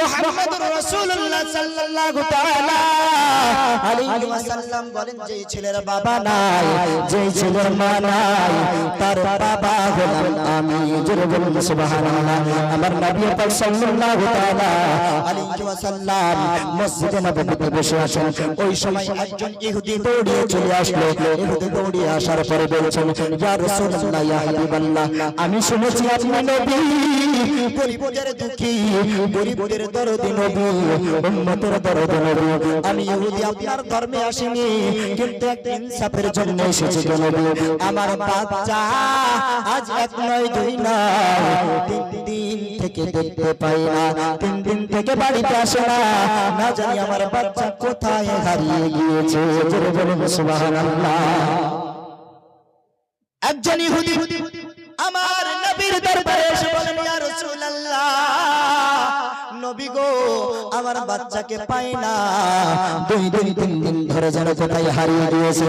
মুহাম্মদুর রাসূলুল্লাহ সাল্লাল্লাহু তাআলা আলাইহি ওয়াসাল্লাম বলেন, যে ছেলের বাবা নাই, যে ছেলের মা নাই, তার বাবা হলাম আমি। জোরে বলুন সুবহানাল্লাহ। আমার নবী পাক সাল্লাল্লাহু তাআলা আলাইহি ওয়াসাল্লাম মসজিদে নববীতে বসে আছেন। ওই সময় একজন ইহুদি দৌড়িয়ে চলে আসলো। ইহুদি দৌড়িয়ে আসার পরে বলছেন, ইয়া রাসূলুল্লাহ, ইয়া হাবিবাল্লাহ, আমি শুনেছি আপনি নবী, গরিবদের দুঃখী, গরিবদের দরদি নবী, উম্মতের দরদি নবী। আমি ইহুদি আপনার ধর্মে আসিনি, কিন্তু এক ইনসাফের জন্য এসেছি গো নবী। আমার বাচ্চা আজ এক নয় দুই নয়, 3 দিন থেকে দেখতে পাই না, 3 দিন থেকে বাড়িতে আসে না, না জানি আমার বাচ্চা কোথায় হারিয়ে গিয়েছে। জোরে বলুন সুবহানাল্লাহ। একজন ইহুদি আমার নবীর দরবারে এসে বলেন, ইয়া রাসূলুল্লাহ, নবী গো, আমার বাচ্চাকে পাই না, 2 দিন 3 দিন ধরে যেন কোথায় হারিয়ে গিয়েছে।